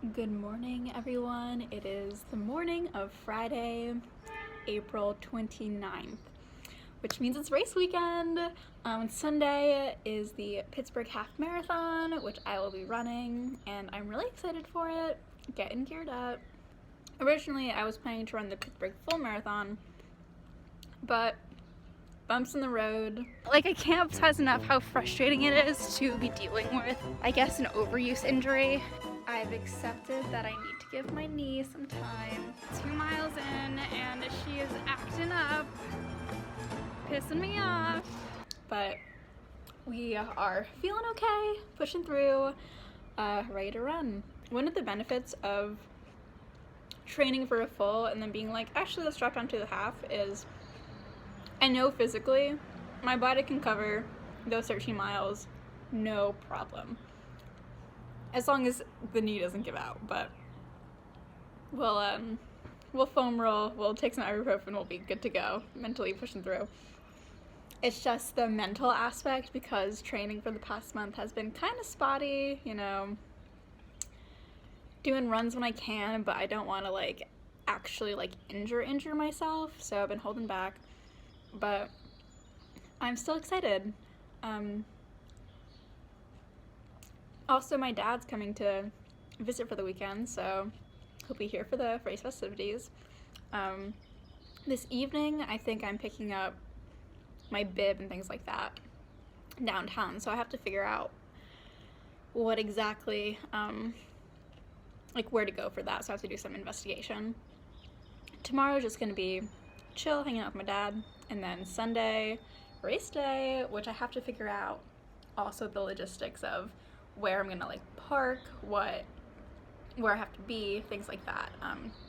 Good morning, everyone. It is the morning of Friday, April 29th, which means it's race weekend. Sunday is the Pittsburgh Half Marathon, which I will be running, and I'm really excited for it, getting geared up. Originally, I was planning to run the Pittsburgh Full Marathon, but bumps in the road. I can't emphasize enough how frustrating it is to be dealing with, I guess, an overuse injury. I've accepted that I need to give my knee some time. 2 miles in and she is acting up, pissing me off. But we are feeling okay, pushing through, ready to run. One of the benefits of training for a full and then being like, actually let's drop down to the half is I know physically my body can cover those 13 miles no problem. As long as the knee doesn't give out, but we'll foam roll, we'll take some ibuprofen, we'll be good to go, mentally pushing through. It's just the mental aspect because training for the past month has been kind of spotty, doing runs when I can, but I don't want to actually injure myself, so I've been holding back, but I'm still excited. Also, my dad's coming to visit for the weekend, so he'll be here for the race festivities. This evening, I think I'm picking up my bib and things like that downtown, so I have to figure out what exactly, where to go for that, so I have to do some investigation. Tomorrow's just gonna be chill, hanging out with my dad, and then Sunday, race day, which I have to figure out also the logistics of where I'm gonna park, where I have to be, things like that.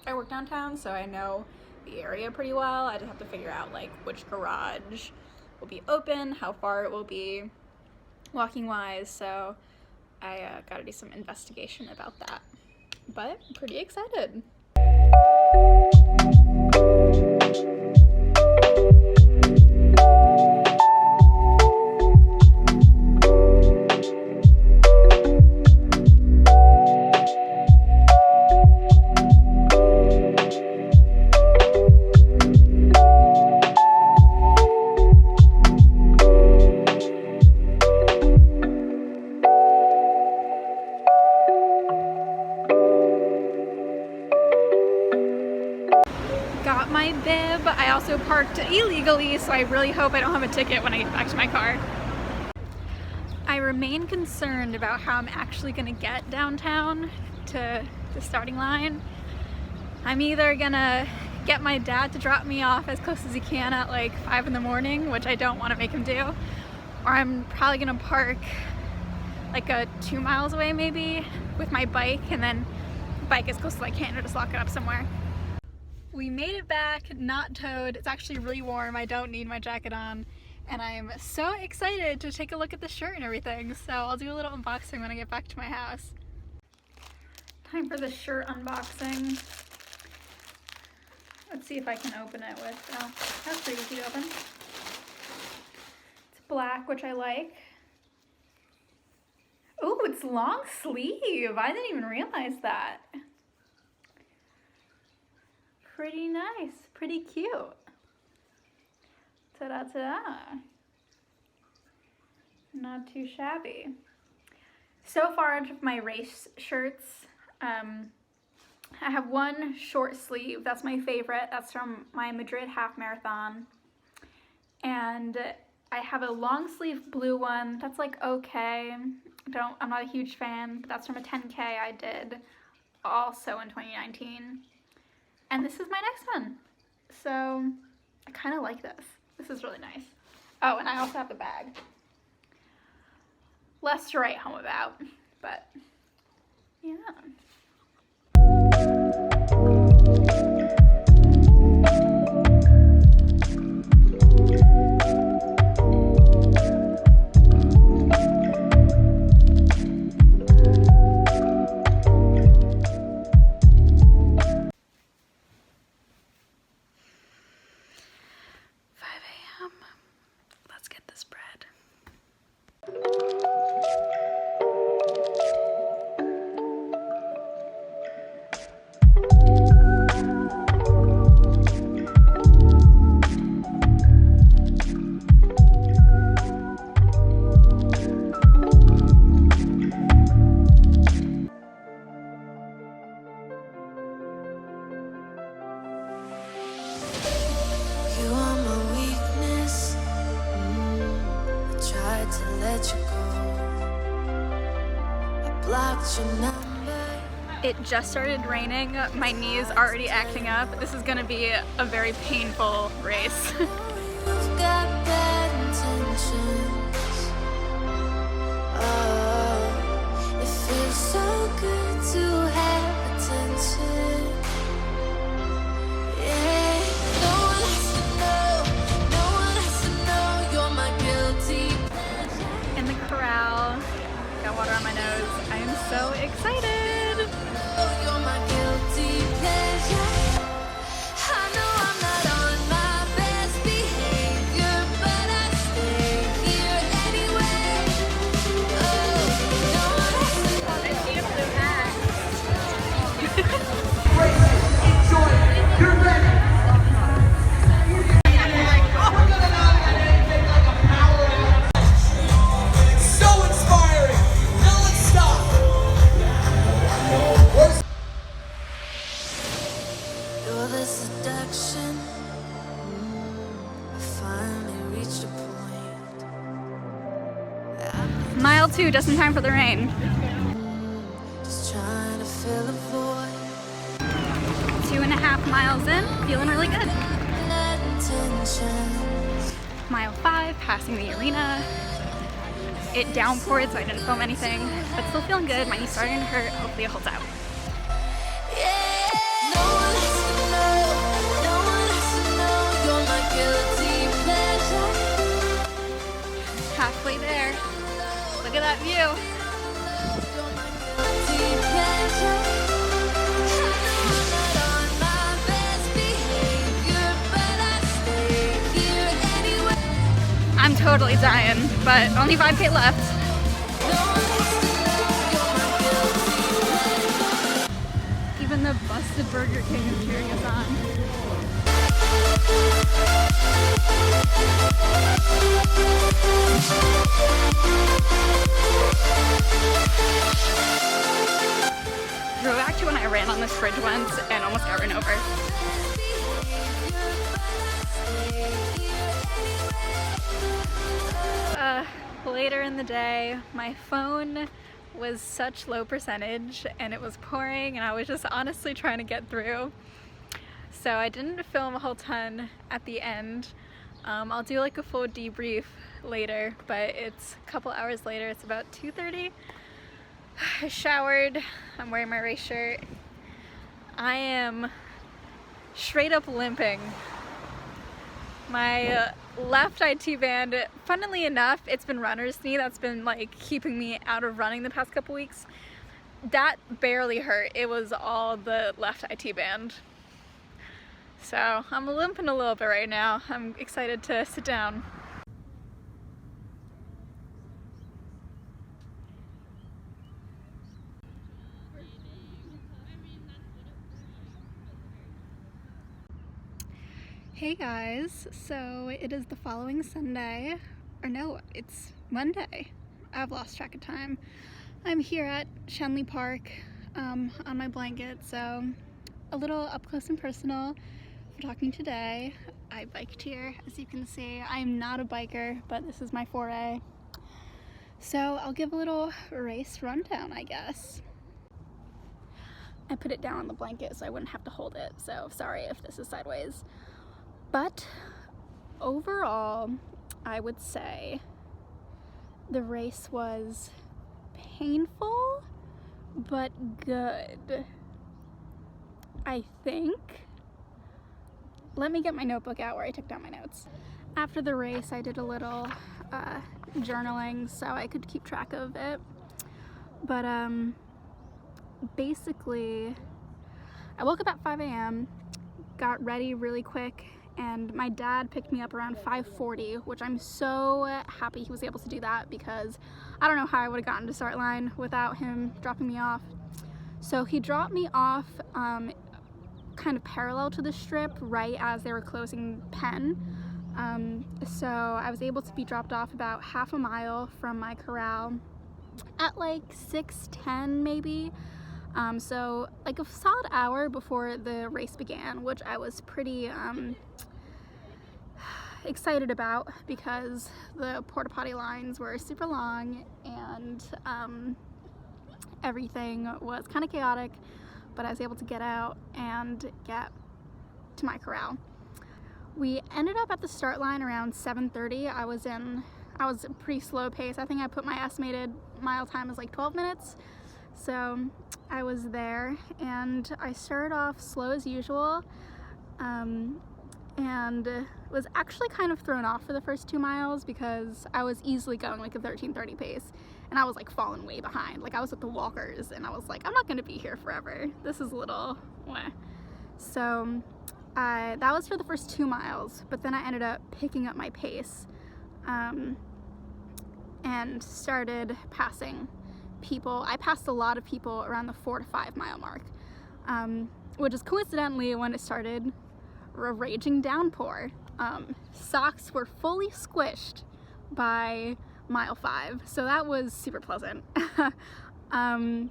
I work downtown, so I know the area pretty well. I just have to figure out which garage will be open, how far it will be walking wise, so I gotta do some investigation about that, but I'm pretty excited. Got my bib. I also parked illegally, so I really hope I don't have a ticket when I get back to my car. I remain concerned about how I'm actually gonna get downtown to the starting line. I'm either gonna get my dad to drop me off as close as he can at 5 in the morning, which I don't want to make him do, or I'm probably gonna park 2 miles away maybe with my bike and then bike as close as I can or just lock it up somewhere. We made it back, not towed. It's actually really warm. I don't need my jacket on. And I'm so excited to take a look at the shirt and everything. So I'll do a little unboxing when I get back to my house. Time for the shirt unboxing. Let's see if I can open it with, that's pretty easy to open. It's black, which I like. Oh, it's long sleeve. I didn't even realize that. Pretty nice, pretty cute. Ta-da, ta-da. Not too shabby. So far out of my race shirts, I have one short sleeve. That's my favorite. That's from my Madrid Half Marathon. And I have a long sleeve blue one. That's okay. I'm not a huge fan, but that's from a 10K I did also in 2019. And this is my next one. So I kind of like this. This is really nice. Oh, and I also have the bag. Less to write home about, but yeah. Let's get this bread. It just started raining. My knee is already acting up. This is gonna be a very painful race. In the corral, got water on my nose. I am so excited. Mile 2, just in time for the rain. Just trying to fill a void. 2.5 miles in, feeling really good. Mile 5, passing the arena. It downpoured, so I didn't film anything, but still feeling good. My knee's starting to hurt. Hopefully it holds out. Halfway there. Look at that view. I'm totally dying, but only 5K left. Even the busted Burger King is cheering us on. Drove back to when I ran on this bridge once and almost got run over. Later in the day, my phone was such low percentage and it was pouring and I was just honestly trying to get through. So I didn't film a whole ton at the end. I'll do like a full debrief later, but it's a couple hours later. It's about 2:30. I showered. I'm wearing my race shirt. I am straight up limping. My left IT band, funnily enough, it's been runner's knee that's been like keeping me out of running the past couple weeks. That barely hurt. It was all the left IT band. So I'm limping a little bit right now. I'm excited to sit down. Hey guys, so it is the following Sunday, or no, it's Monday. I've lost track of time. I'm here at Shenley Park on my blanket, so a little up close and personal for talking today. I biked here, as you can see. I'm not a biker, but this is my foray. So I'll give a little race rundown, I guess. I put it down on the blanket so I wouldn't have to hold it, so sorry if this is sideways. But overall, I would say the race was painful, but good, I think. Let me get my notebook out where I took down my notes. After the race, I did a little journaling so I could keep track of it. But basically, I woke up at 5 a.m., got ready really quick, and my dad picked me up around 5:40, which I'm so happy he was able to do that because I don't know how I would have gotten to start line without him dropping me off. So he dropped me off kind of parallel to the strip right as they were closing Penn. So I was able to be dropped off about half a mile from my corral at like 6:10 maybe. So like a solid hour before the race began, which I was pretty excited about because the porta potty lines were super long and everything was kind of chaotic, but I was able to get out and get to my corral. We ended up at the start line around 7:30. I was a pretty slow pace. I think I put my estimated mile time as like 12 minutes. So I was there and I started off slow as usual, and was actually kind of thrown off for the first 2 miles because I was easily going like a 13:30 pace and I was like falling way behind. Like I was with the walkers and I was like, I'm not gonna be here forever. This is a little meh. So that was for the first 2 miles, but then I ended up picking up my pace and started passing people. I passed a lot of people around the 4 to 5 mile mark, which is coincidentally when it started a raging downpour. Socks were fully squished by mile 5, so that was super pleasant. And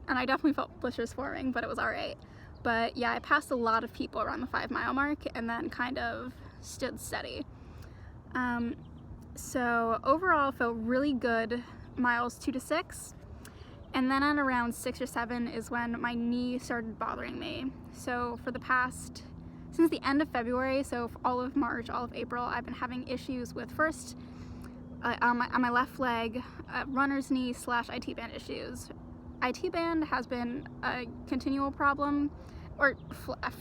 I definitely felt blisters forming, but it was all right. But yeah, I passed a lot of people around the 5 mile mark and then kind of stood steady. So overall felt really good miles 2 to 6. And then at around 6 or 7 is when my knee started bothering me. So since the end of February, so for all of March, all of April, I've been having issues with first on my left leg, runner's knee / IT band issues. IT band has been a continual problem, or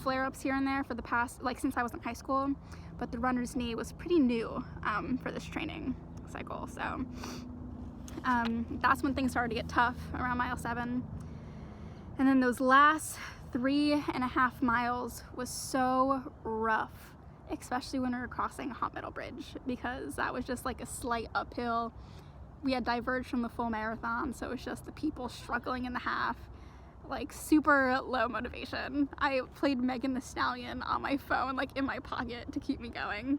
flare-ups here and there for the past, like since I was in high school, but the runner's knee was pretty new for this training cycle. So that's when things started to get tough around mile 7. And then those last 3.5 miles was so rough, especially when we were crossing a hot metal bridge, because that was just like a slight uphill. We had diverged from the full marathon, so it was just the people struggling in the half, like super low motivation. I played Megan Thee Stallion on my phone, like in my pocket to keep me going.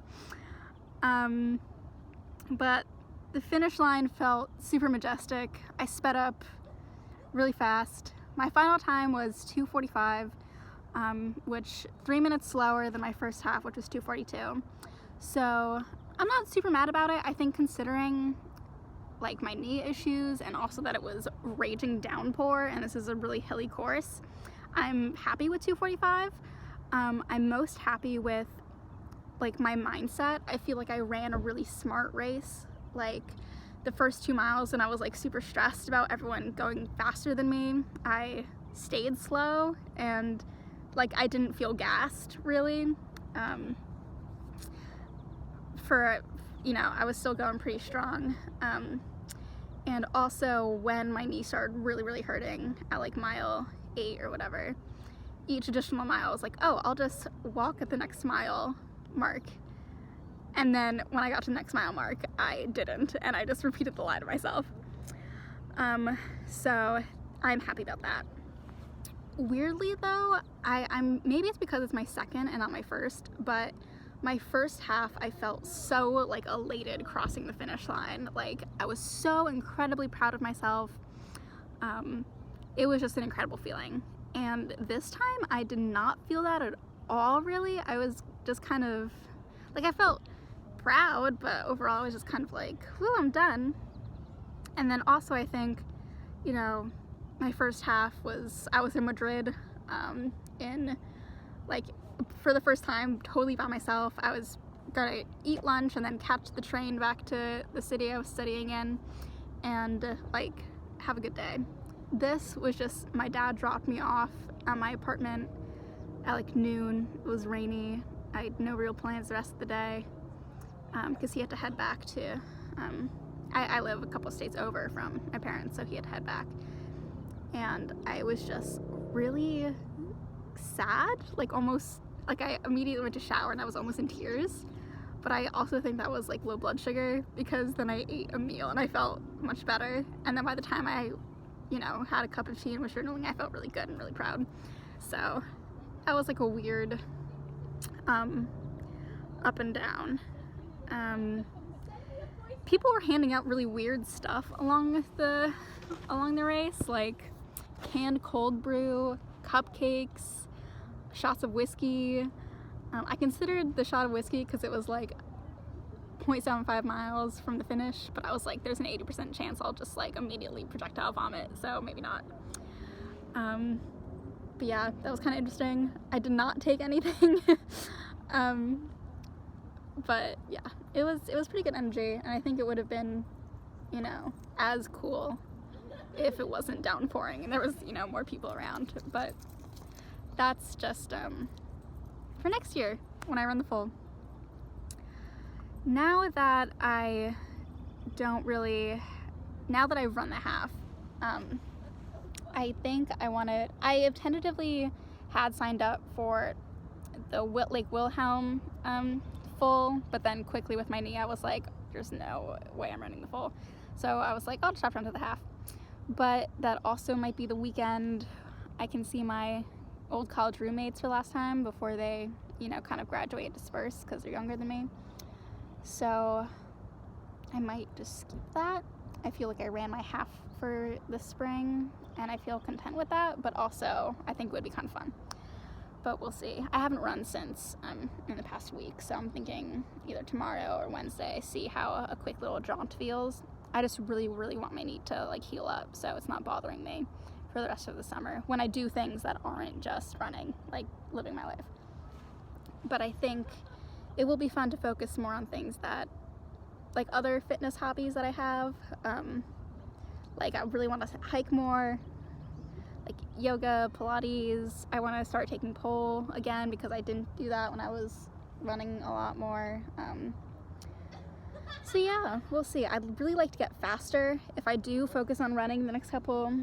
But the finish line felt super majestic. I sped up really fast. My final time was 2:45, which 3 minutes slower than my first half, which was 2:42. So I'm not super mad about it. I think considering like my knee issues and also that it was raging downpour and this is a really hilly course, I'm happy with 2:45. I'm most happy with like my mindset. I feel like I ran a really smart race. Like the first 2 miles and I was like super stressed about everyone going faster than me, I stayed slow and like I didn't feel gassed really. I was still going pretty strong. And also when my knee started really hurting at like mile 8 or whatever, each additional mile I was like, oh, I'll just walk at the next mile mark. And then when I got to the next mile mark, I didn't, and I just repeated the lie to myself. So I'm happy about that. Weirdly though, maybe it's because it's my second and not my first, but my first half I felt so like elated crossing the finish line. Like I was so incredibly proud of myself. It was just an incredible feeling. And this time I did not feel that at all really. I was just kind of like, I felt proud, but overall I was just kind of like, whew, I'm done. And then also I think, my first half was, I was in Madrid, in like, for the first time, totally by myself. I was gonna eat lunch and then catch the train back to the city I was studying in and like have a good day. This was just, my dad dropped me off at my apartment at like noon. It was rainy. I had no real plans the rest of the day because he had to head back to, I live a couple states over from my parents, so he had to head back. And I was just really sad, like almost, like I immediately went to shower and I was almost in tears. But I also think that was like low blood sugar, because then I ate a meal and I felt much better. And then by the time I, had a cup of tea and was journaling, I felt really good and really proud. So that was like a weird up and down. People were handing out really weird stuff along the race, like canned cold brew, cupcakes, shots of whiskey. I considered the shot of whiskey because it was like 0.75 miles from the finish, but I was like, there's an 80% chance I'll just like immediately projectile vomit, so maybe not. But yeah, that was kind of interesting. I did not take anything. But yeah, it was pretty good energy, and I think it would have been, you know, as cool if it wasn't downpouring and there was, you know, more people around. But that's just for next year when I run the full. Now that I've run the half, I think I have tentatively had signed up for the Lake Wilhelm full, but then quickly with my knee I was like, there's no way I'm running the full. So I was like, I'll just have to run to the half. But that also might be the weekend I can see my old college roommates for the last time before they, you know, kind of graduate and disperse because they're younger than me. So I might just skip that. I feel like I ran my half for the spring and I feel content with that, but also I think it would be kind of fun. But we'll see. I haven't run since in the past week, so I'm thinking either tomorrow or Wednesday, see how a quick little jaunt feels. I just really, really want my knee to like heal up so it's not bothering me for the rest of the summer when I do things that aren't just running, like living my life. But I think it will be fun to focus more on things that, like other fitness hobbies that I have. Like I really want to hike more, like yoga, Pilates. I want to start taking pole again because I didn't do that when I was running a lot more. So yeah, we'll see. I'd really like to get faster. If I do focus on running the next couple,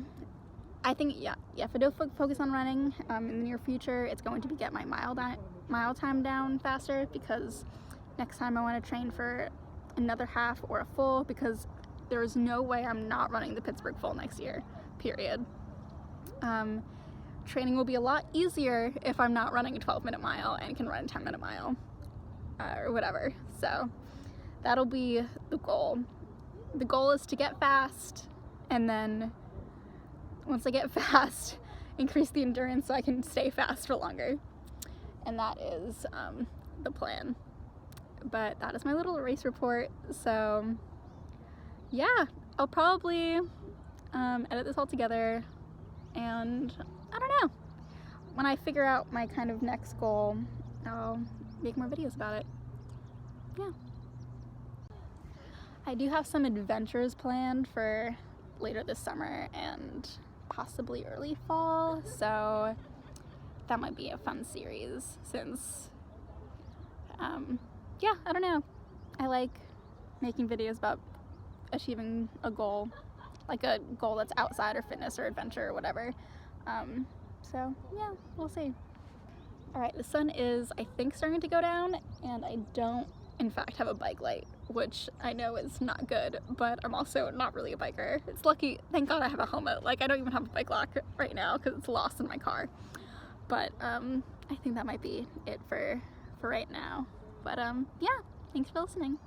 I think, yeah, if I do focus on running in the near future, it's going to be get my mile time down faster, because next time I want to train for another half or a full, because there is no way I'm not running the Pittsburgh full next year, period. Training will be a lot easier if I'm not running a 12-minute mile and can run a 10-minute mile or whatever. So that'll be the goal. The goal is to get fast, and then once I get fast, increase the endurance so I can stay fast for longer. And that is the plan. But that is my little race report. So yeah, I'll probably edit this all together, and I don't know. When I figure out my kind of next goal, I'll make more videos about it. Yeah. I do have some adventures planned for later this summer and possibly early fall, so that might be a fun series since, yeah, I don't know. I like making videos about achieving a goal, like a goal that's outside or fitness or adventure or whatever. So yeah, we'll see. All right, the sun is, I think, starting to go down, and I don't, in fact, have a bike light, which I know is not good, but I'm also not really a biker. It's lucky, thank God I have a helmet. Like, I don't even have a bike lock right now because it's lost in my car. But I think that might be it for right now. But yeah, thanks for listening.